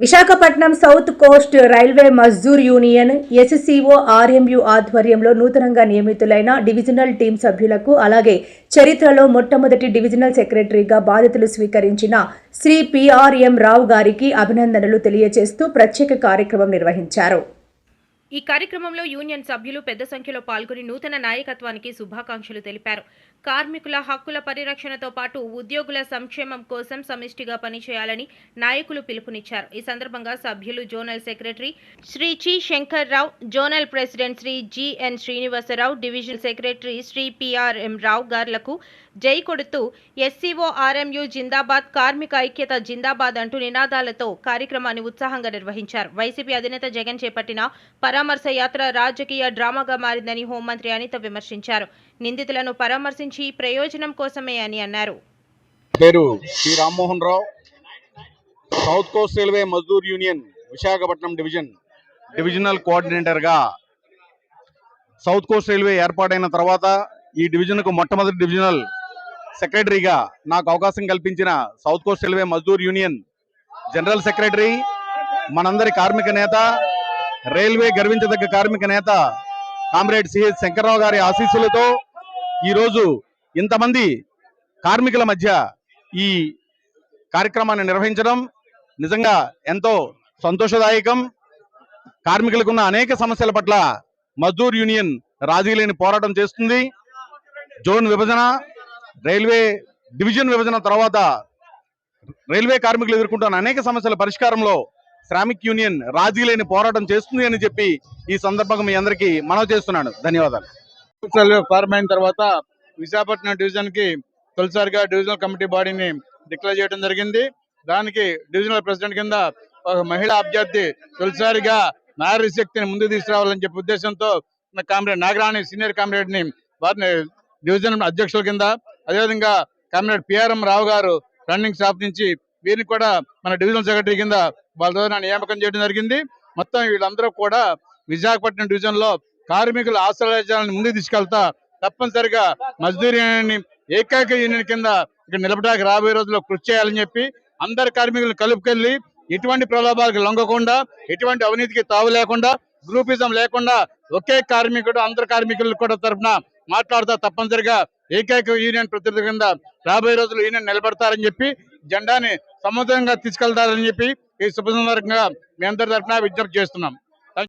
Visakhapatnam south coast railway Mazdoor union SCO RMU ఆధ్వర్యంలో నూతనంగా నియమితులైన డివిజనల్ టీం సభ్యులకు అలాగే చరిత్రలో మొట్టమొదటి డివిజనల్ సెక్రటరీగా బాధ్యతలు స్వీకరించిన శ్రీ పిఆర్ఎం రావు గారికి అభినందనలు తెలియజేస్తూ ప్రత్యేక కార్యక్రమం నిర్వహించారు. ఈ కార్యక్రమంలో యూనియన్ సభ్యులు పెద్ద సంఖ్యలో పాల్గొని నూతన నాయకత్వానికి శుభాకాంక్షలు తెలిపారు. కార్మికుల హక్కుల పరిరక్షణతో పాటు ఉద్యోగుల సంక్షేమం కోసం సమిష్టిగా పనిచేయాలని నాయకులు పిలుపునిచ్చారు. ఈ సందర్భంగా సభ్యులు zonal secretary Shri Ch Shankar Rao, zonal president Shri GN Srinivasarao, divisional secretary Shri PRM Rao గార్లకు జై కొడుతూ ఎస్సీఓ ఆర్ఎంయు జిందాబాద్, కార్మిక ఐక్యత జిందాబాద్ అంటూ నినాదాలతో కార్యక్రమాన్ని ఉత్సాహంగా నిర్వహించారు. వైసీపీ అధినేత జగన్ చేపట్టిన పరామర్శ యాత్ర రాజకీయ డ్రామాగా మారిందని హోంమంత్రి అనిత విమర్శించారు. నిందితులను పరామర్శించి ప్రయోజనం కోసమే అని అన్నారు. పేరు Shri Rammohan Rao, south coast railway Mazdoor union Visakhapatnam divisional కోఆర్డినేటర్గా సౌత్ కోస్ట్ రైల్వే ఏర్పాటైన తర్వాత ఈ డివిజన్కు మొట్టమొదటి డివిజనల్ సెక్రటరీగా నాకు అవకాశం కల్పించిన south coast railway Mazdoor union general secretary, మనందరి కార్మిక నేత, రైల్వే గర్వించదగ్గ కార్మిక నేత కామ్రేడ్ సిహెచ్ శంకర్రావు గారి ఆశీస్సులతో ఈరోజు ఇంతమంది కార్మికుల మధ్య ఈ కార్యక్రమాన్ని నిర్వహించడం నిజంగా ఎంతో సంతోషదాయకం. కార్మికులకున్న అనేక సమస్యల పట్ల మజ్దూర్ యూనియన్ రాజీ లేని పోరాటం చేస్తుంది. జోన్ విభజన, రైల్వే డివిజన్ విభజన తర్వాత రైల్వే కార్మికులు ఎదుర్కొంటున్న అనేక సమస్యల పరిష్కారంలో శ్రామిక్ యూనియన్ రాజీ లేని పోరాటం చేస్తుంది అని చెప్పి ఈ సందర్భంగా మీ అందరికీ మనవి చేస్తున్నాను. ధన్యవాదాలు. ఫార్మ్ అయిన తర్వాత విశాఖపట్నం డివిజన్ కి తొలిసారిగా డివిజనల్ కమిటీ బాడీని డిక్లేర్ చేయడం జరిగింది. దానికి డివిజనల్ ప్రెసిడెంట్ కింద ఒక మహిళా అభ్యర్థి తొలిసారిగా నారీ శక్తిని ముందుకు తీసుకురావాలని చెప్పే ఉద్దేశంతో కామ్రేడ్ నాగరాణి సీనియర్ కామ్రేడ్ ని వారిని డివిజన్ అధ్యక్షుల కింద, అదేవిధంగా కామ్రేడ్ పిఆర్ఎం రావు గారు రన్నింగ్ స్టాఫ్ నుంచి వీరిని కూడా మన డివిజనల్ సెక్రటరీ కింద వాళ్ళ ద్వారా నియామకం చేయడం జరిగింది. మొత్తం వీళ్ళందరూ కూడా విశాఖపట్నం డివిజన్ లో కార్మికుల ఆశ్రయాలను ముందుకు తీసుకెళ్తా తప్పనిసరిగా మజ్దూర్ యూనియన్ ఏకైక యూనియన్ కింద ఇక్కడ నిలబడడానికి రాబోయే రోజుల్లో కృషి చేయాలని చెప్పి అందరి కార్మికులను కలుపుకెళ్లి ఎటువంటి ప్రలోభాలకు లొంగకుండా, ఎటువంటి అవినీతికి తావు లేకుండా, గ్రూపిజం లేకుండా ఒకే కార్మికుడు అందరు కార్మికులు కూడా తరఫున మాట్లాడుతూ తప్పనిసరిగా ఏకైక యూనియన్ ప్రతినిధి కింద రాబోయే రోజులు యూనియన్ నిలబడతారని చెప్పి జెండాని సముద్రంగా తీసుకెళ్తారని చెప్పి ఈ శుభ సందర్భంగా మీ అందరి తరఫున విజ్ఞప్తి చేస్తున్నాం.